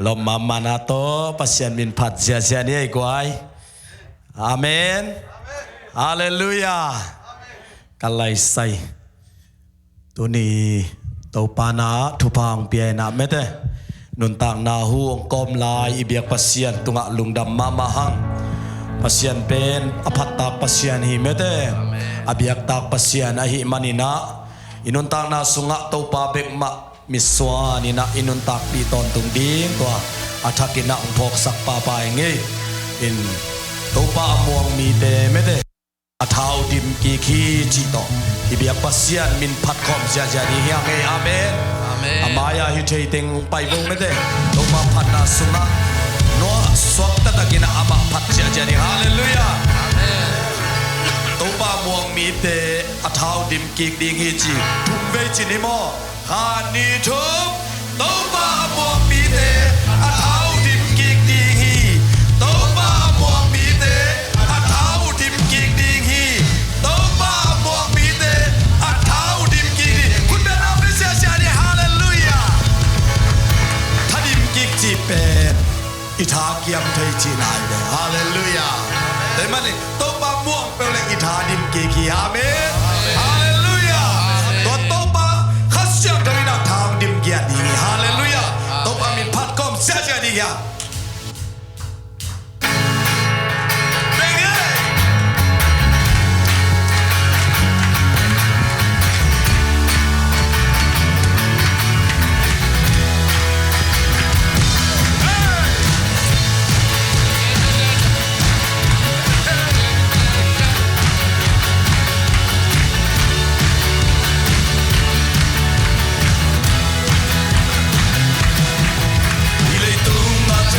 ลมมานาโตปัสยันมินพัดเสียนี่ไอ้กวายอาเมนฮาเลลูยากันไลใส่ตัวนี้ตัวปานาทุพังเปียนาเมเตนุนต่างนาหูองกอมลายอิเบียกปัสยันตุงะลุงดำมาหังปัสยันเป็นอภัตตากปัสยันหิเมเตอเบียกตากปัสยันอหิมานินะอินุนต่างนาสุงะตัวปาเบกมะมิสวานินะอินุนตักปีตอนตุงดิ้งตัวอาทักินะองพกสักปาไปเงยอินตัวปามวงมีเตเมเตอาท้าวดิมกีขีจิโตอิเบียปัสยันมินพัดคอมเสียจานีเฮียงเงยอาเมนอามายาฮิเทติงไปวงเมเตตัวมาพัดนาสุงะโนสวกตะตะกินะอามาพัดเสียจานีฮาเลลูยาตัวปามวงมีเตอาท้าวดิมกีดิ้งฮิจิทุกเวจินิโมฮานีทุบตัวปามวงมีเตอาท้าวดิมกีดิ้งฮีตัวปามวงมีเตอาท้าวดิมกีดิ้งฮีตัวปามวงมีเตอาท้าวดิมกีดิ้งคุณเป็นอาเปเซียชาดีฮาเลลูยาถ้าดิมกีจีเป็นอิทาเกียมไทยจีนายเดฮาเลลูยาแต่มันนี่ตัวปามวงเป็นเลยอิทาดิมกีขีอาเมนฮาเลลูยาตัวดิมเกียรติฮาเลลูยาตบอามินพัดกอมเสียใจดีกว่าเป็นไงเ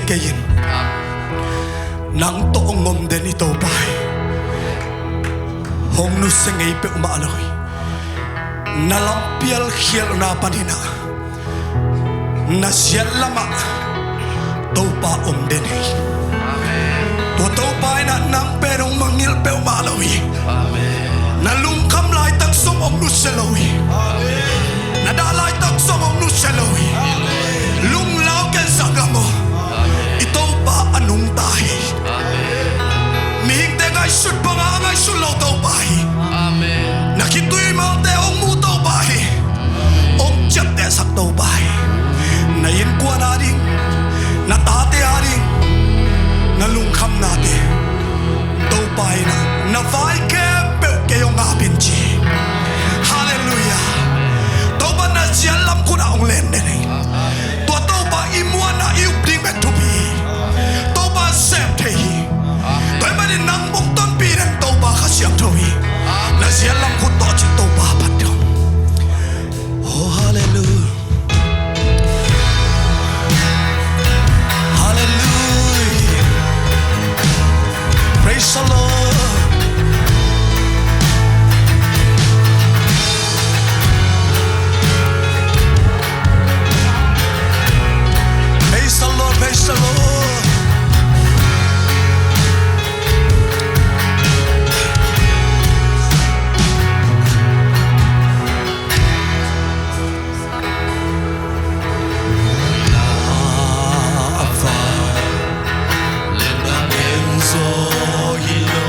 kayin nang toong ngomden ito bay hong nusengay pe umaloy nalampial hiel na panina nasyal lama topa omdenay topa na nang perong mangil pe umaloy nalungkam lai tang somong nuseloy nadalay tang somong nuseloy lunglaw ken sagamo ito pa anong tahi mihing tengay sud pangangay sulaw tao bahi nakituy mga teong mo tao bahi ong tiyap tesak tao bahi nayin kwa naring natate haring nalungkam natin tao bahi na navay kempel kayong apinji hallelujah tao ba na siyalam ko na ang lenden tua tao ba imuan na iubding metubi tao ba septehi tao ba din nang bukton pinang tao ba kasyang tohi na siyalam ko to si tao ba patong oh hallelujah hallelujah praise the Lord praise the Lord praise the Lord Hilo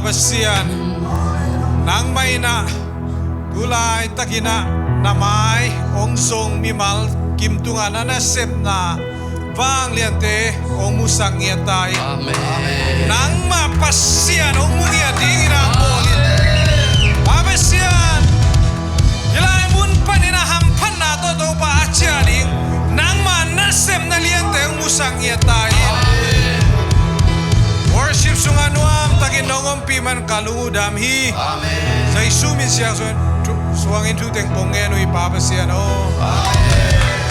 Pasian nang may na gulay takina namay ongsong mimal kimtunga na nasep na vang liante ong musang yatay nang mapasian ong mungia dingina bolin papasian ilay mun panina hampan na to pa acharing nang manasep na liante ong musang yatay worship sunganuam takin nongom piman kalungudam hi amen sa isumin siya suangin tuteng pongen ui papasian oh amen